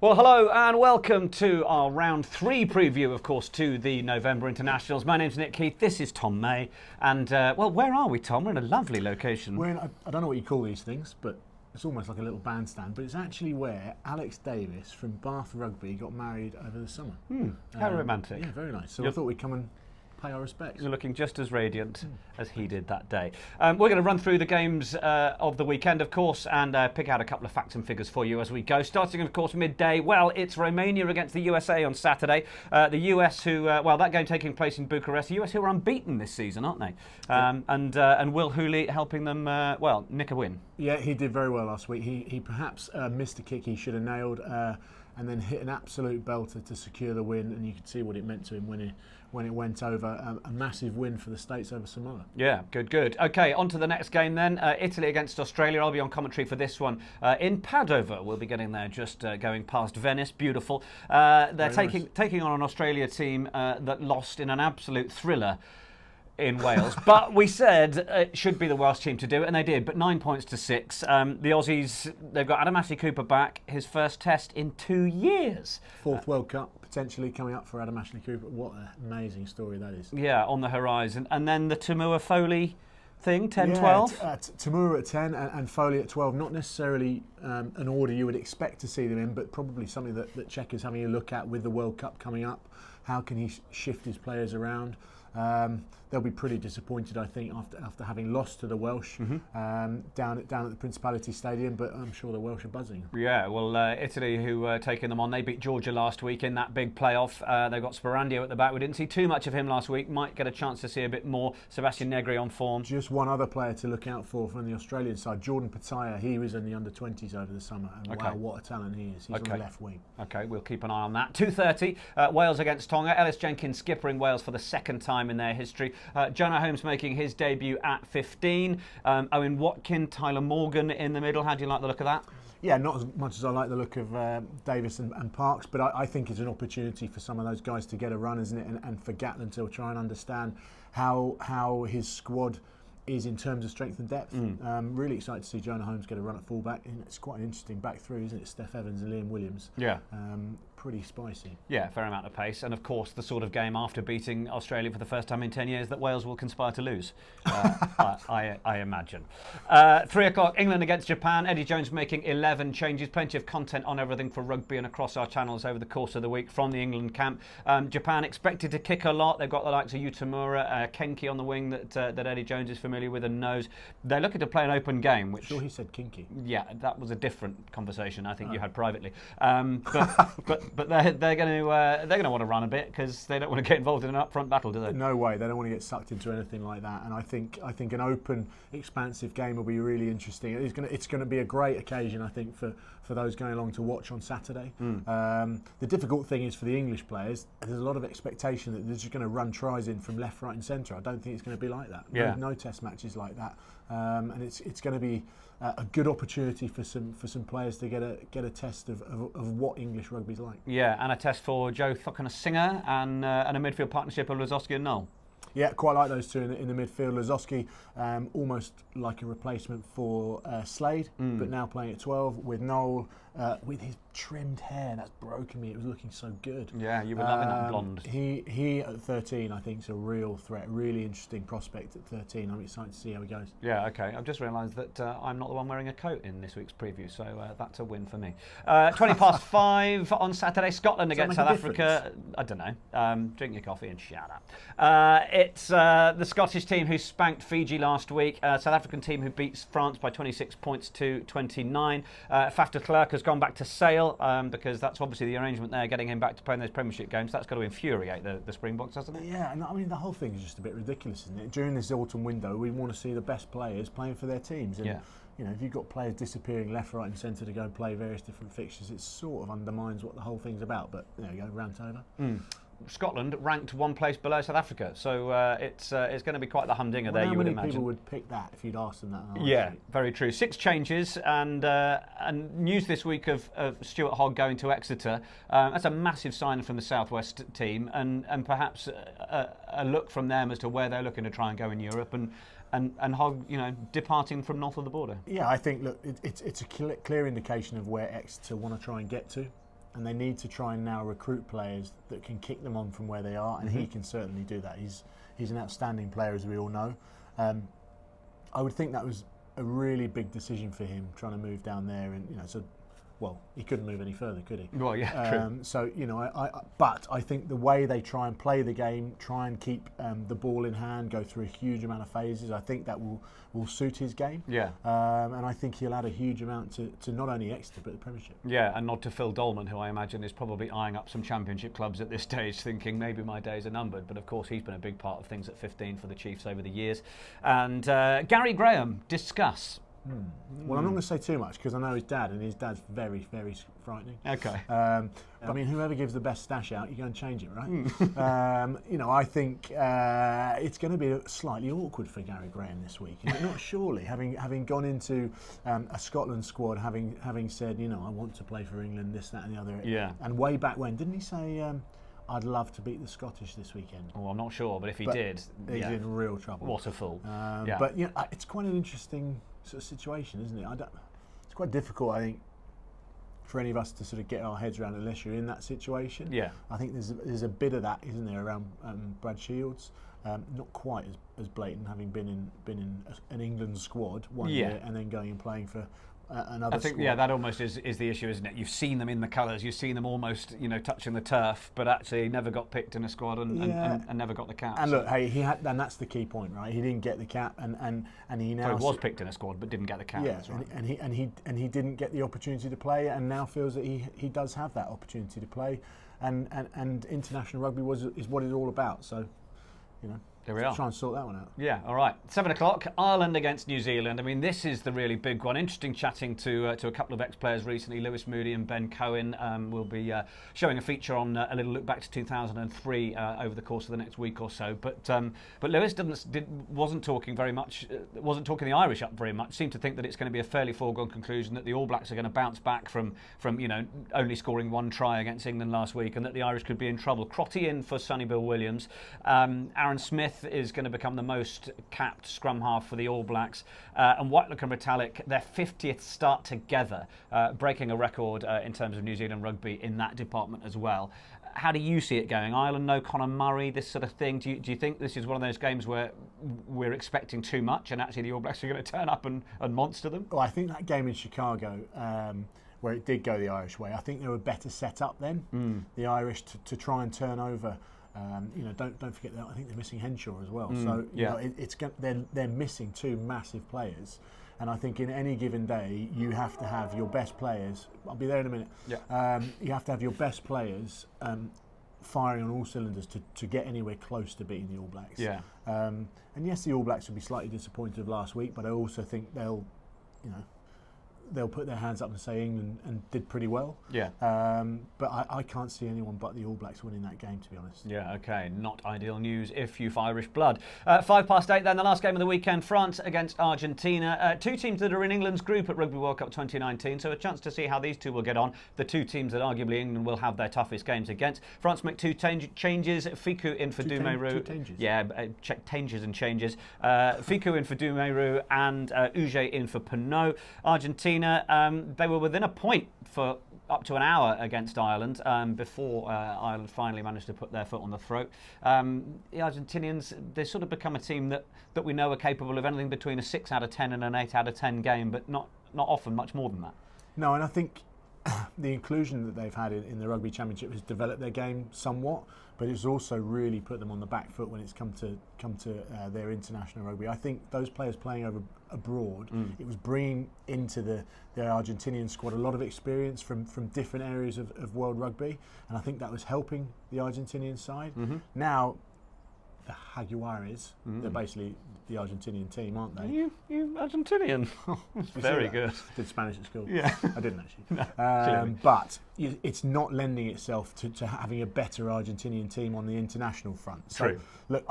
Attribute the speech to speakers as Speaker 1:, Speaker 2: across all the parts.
Speaker 1: Well, hello and welcome to our round 3 preview, of course, to the November Internationals. My name's Nick Heath, this is Tom May, and, well, where are we, Tom? We're in a lovely location.
Speaker 2: We're in, I don't know what you call these things, but it's almost like a little bandstand, but it's actually where Alex Davis from Bath Rugby got married over the summer.
Speaker 1: How romantic.
Speaker 2: Yeah, very nice. So I thought we'd come and pay our respects.
Speaker 1: You're looking just as radiant as he did that day. We're going to run through the games of the weekend, of course, and pick out a couple of facts and figures for you as we go. Starting, of course, midday. Well, it's Romania against the USA on Saturday. The US, who, well, that game taking place in Bucharest. The US, who are unbeaten this season, aren't they? And Will Hooley helping them, well, nick a win.
Speaker 2: Yeah, he did very well last week. He perhaps missed a kick he should have nailed, and then hit an absolute belter to secure the win. And you could see what it meant to him when it went over. A massive win for the States over Samoa.
Speaker 1: Yeah, good. Okay, on to the next game then. Italy against Australia. I'll be on commentary for this one in Padova. We'll be getting there, just going past Venice. Beautiful. They're taking on an Australia team that lost in an absolute thriller in Wales. But we said it should be the Welsh team to do it, and they did. But 9 points to 6. The Aussies, they've got Adam Ashley Cooper back, his first test in 2 years.
Speaker 2: Fourth World Cup potentially coming up for Adam Ashley Cooper. What an amazing story that is.
Speaker 1: Yeah, on the horizon. And then the Tamua Foley thing, 10-12?
Speaker 2: Tamura at 10 and Foley at 12. Not necessarily an order you would expect to see them in, but probably something that Czech is having a look at with the World Cup coming up. How can he shift his players around? They'll be pretty disappointed, I think, after having lost to the Welsh down at the Principality Stadium, but I'm sure the Welsh are buzzing.
Speaker 1: Yeah, well, Italy, who were taking them on, they beat Georgia last week in that big playoff. They've got Sperandio at the back. We didn't see too much of him last week. Might get a chance to see a bit more. Sebastian Negri on form.
Speaker 2: Just one other player to look out for from the Australian side, Jordan Pataya. He was in the under-20s over the summer, and wow, what a talent he is. He's on the left wing.
Speaker 1: Okay, we'll keep an eye on that. 2:30, Wales against Tonga. Ellis Jenkins skippering Wales for the second time in their history. Jonah Holmes making his debut at 15. Owen Watkin, Tyler Morgan in the middle. How do you like the look of that?
Speaker 2: Yeah, not as much as I like the look of Davis and Parks, but I think it's an opportunity for some of those guys to get a run, isn't it? And for Gatland to try and understand how his squad is in terms of strength and depth. Really excited to see Jonah Holmes get a run at fullback. It's quite an interesting back three, isn't it? Steph Evans and Liam Williams.
Speaker 1: Yeah.
Speaker 2: Pretty spicy.
Speaker 1: Yeah, fair amount of pace. And of course, the sort of game after beating Australia for the first time in 10 years that Wales will conspire to lose, I imagine. 3 o'clock, England against Japan. Eddie Jones making 11 changes. Plenty of content on everything for rugby and across our channels over the course of the week from the England camp. Japan expected to kick a lot. They've got the likes of Utamura, Kenki on the wing that Eddie Jones is familiar with and knows. They're looking to play an open game. Which,
Speaker 2: sure, he said kinky.
Speaker 1: Yeah, that was a different conversation I think you had privately. But they're going to want to run a bit because they don't want to get involved in an upfront battle, do they?
Speaker 2: No way. They don't want to get sucked into anything like that. And I think an open, expansive game will be really interesting. It's going to be a great occasion, I think, for those going along to watch on Saturday. The difficult thing is for the English players, there's a lot of expectation that they're just going to run tries in from left, right, and centre. I don't think it's going to be like that.
Speaker 1: Yeah.
Speaker 2: No test matches like that. And it's going to be a good opportunity for some players to get a test of what English rugby's like.
Speaker 1: Yeah, and a test for Joe Singer and a midfield partnership of Lozowski and Noel.
Speaker 2: Yeah, quite like those two in the midfield. Lozowski, almost like a replacement for Slade, but now playing at 12 with Noel, with his trimmed hair. That's broken me. It was looking so good.
Speaker 1: Yeah, you were loving that blonde.
Speaker 2: He at 13, I think, is a real threat. Really interesting prospect at 13. I'm excited to see how he goes.
Speaker 1: Yeah, okay. I've just realised that I'm not the one wearing a coat in this week's preview, so that's a win for me. 5 on Saturday, Scotland against South Africa. I don't know. Drink your coffee and shut up. It's the Scottish team who spanked Fiji last week. South African team who beats France by 26 points to 29. Faf de Klerk has gone back to Sale because that's obviously the arrangement there, getting him back to playing those Premiership games. That's got to infuriate the Springboks, hasn't it?
Speaker 2: Yeah, and I mean, the whole thing is just a bit ridiculous, isn't it? During this autumn window, we want to see the best players playing for their teams. And, you know, if you've got players disappearing left, right and centre to go and play various different fixtures, it sort of undermines what the whole thing's about. But there you go, rant over.
Speaker 1: Scotland ranked one place below South Africa, so it's going to be quite the humdinger there. You would imagine.
Speaker 2: How many people would pick that if you'd asked them that?
Speaker 1: Yeah, very true. 6 changes and news this week of Stuart Hogg going to Exeter. That's a massive sign from the Southwest team, and perhaps a look from them as to where they're looking to try and go in Europe, and Hogg, you know, departing from north of the border.
Speaker 2: Yeah, I think, look, it's a clear indication of where Exeter want to try and get to. and they need to try and now recruit players that can kick them on from where they are, and he can certainly do that. He's an outstanding player, as we all know. I would think that was a really big decision for him, trying to move down there, and well, he couldn't move any further, could he?
Speaker 1: Well, yeah, true.
Speaker 2: So but I think the way they try and play the game, try and keep the ball in hand, go through a huge amount of phases, I think that will suit his game.
Speaker 1: Yeah.
Speaker 2: And I think he'll add a huge amount to not only Exeter but the Premiership.
Speaker 1: Yeah, and nod to Phil Dolman, who I imagine is probably eyeing up some Championship clubs at this stage, thinking maybe my days are numbered. But of course, he's been a big part of things at 15 for the Chiefs over the years. And Gary Graham, discuss.
Speaker 2: Well, I'm not going to say too much because I know his dad, and his dad's very, very frightening.
Speaker 1: Okay.
Speaker 2: I mean, whoever gives the best stash out, you go and change it, right? I think it's going to be slightly awkward for Gary Graham this week. Is it not? Surely, having gone into a Scotland squad, having said, I want to play for England, this, that, and the other.
Speaker 1: Yeah.
Speaker 2: And way back when, didn't he say? I'd love to beat the Scottish this weekend.
Speaker 1: Well, I'm not sure, but if he did,
Speaker 2: he's in real trouble.
Speaker 1: What a fool.
Speaker 2: But it's quite an interesting sort of situation, isn't it? It's quite difficult, I think, for any of us to sort of get our heads around unless you're in that situation.
Speaker 1: Yeah.
Speaker 2: I think there's a bit of that, isn't there, around Brad Shields. Not quite as blatant, having been in an England squad one year and then going and playing for another.
Speaker 1: I think
Speaker 2: squad.
Speaker 1: that almost is the issue, isn't it? You've seen them in the colours, you've seen them almost touching the turf, but actually never got picked in a squad and never got the cap.
Speaker 2: And look, hey, and that's the key point, right? He didn't get the cap, and he now
Speaker 1: so he was picked in a squad but didn't get the cap.
Speaker 2: Yeah,
Speaker 1: that's right.
Speaker 2: and he didn't get the opportunity to play, and now feels that he does have that opportunity to play, and international rugby is what it's all about. So,
Speaker 1: There we are.
Speaker 2: Try and sort that one out.
Speaker 1: Yeah, all right. 7 o'clock, Ireland against New Zealand. I mean, this is the really big one. Interesting chatting to a couple of ex-players recently. Lewis Moody and Ben Cohen will be showing a feature on a little look back to 2003 over the course of the next week or so. But Lewis wasn't talking very much, wasn't talking the Irish up very much. Seemed to think that it's going to be a fairly foregone conclusion that the All Blacks are going to bounce back from only scoring one try against England last week, and that the Irish could be in trouble. Crotty in for Sonny Bill Williams. Aaron Smith is going to become the most capped scrum half for the All Blacks, and Whitelock and Retallick, their 50th start together, breaking a record in terms of New Zealand rugby in that department as well. How do you see it going? Ireland, no Conor Murray, this sort of thing. Do you think this is one of those games where we're expecting too much and actually the All Blacks are going to turn up and monster them?
Speaker 2: Well, I think that game in Chicago, where it did go the Irish way, I think they were better set up then, the Irish, to try and turn over. Don't forget that I think they're missing Henshaw as well. So they're missing two massive players, and I think in any given day you have to have your best players. I'll be there in a minute. Yeah. You have to have your best players firing on all cylinders to get anywhere close to beating the All Blacks. Yeah. And yes, the All Blacks will be slightly disappointed last week, but I also think they'll put their hands up and say England and did pretty well. Yeah. But I can't see anyone but the All Blacks winning that game, to be honest.
Speaker 1: Yeah, okay. Not ideal news if you've Irish blood. 8:05 then, the last game of the weekend, France against Argentina. Two teams that are in England's group at Rugby World Cup 2019, so a chance to see how these two will get on. The two teams that arguably England will have their toughest games against. France make two changes. Fiku in for Doumerou. Yeah, check changes and changes. Fiku in for Doumerou and Uge in for Pinot. Argentina, they were within a point for up to an hour against Ireland before Ireland finally managed to put their foot on the throat. The Argentinians, they sort of become a team that we know are capable of anything between a 6 out of 10 and an 8 out of 10 game, but not often much more than that.
Speaker 2: No, and I think the inclusion that they've had in the Rugby Championship has developed their game somewhat, but it's also really put them on the back foot when it's come to their international rugby. I think those players playing over abroad, it was bringing into the Argentinian squad a lot of experience from different areas of world rugby, and I think that was helping the Argentinian side. Now, the Jaguares, they're basically the Argentinian team, aren't they?
Speaker 1: You Argentinian. Very good.
Speaker 2: Did Spanish at school.
Speaker 1: Yeah.
Speaker 2: I didn't actually. But it's not lending itself to having a better Argentinian team on the international front. So,
Speaker 1: True.
Speaker 2: Look,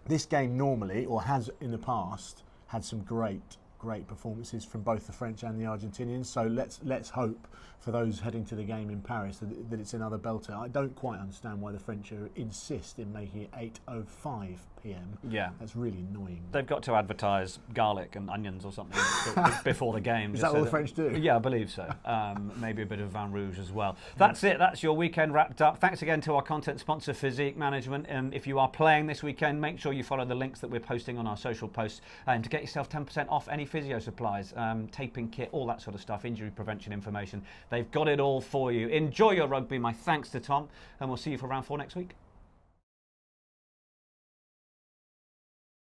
Speaker 2: this game normally, or has in the past, had some great performances from both the French and the Argentinians. So let's hope for those heading to the game in Paris that it's another belter. I don't quite understand why the French insist in making it 8:05 p.m.
Speaker 1: Yeah.
Speaker 2: That's really annoying.
Speaker 1: They've got to advertise garlic and onions or something before the game.
Speaker 2: Is that all the French do?
Speaker 1: Yeah, I believe so. Maybe a bit of Vin Rouge as well. That's it. That's your weekend wrapped up. Thanks again to our content sponsor, Physique Management. If you are playing this weekend, make sure you follow the links that we're posting on our social posts to get yourself 10% off any physio supplies, taping kit, all that sort of stuff, injury prevention information. They've got it all for you. Enjoy your rugby. My thanks to Tom, and we'll see you for round 4 next week.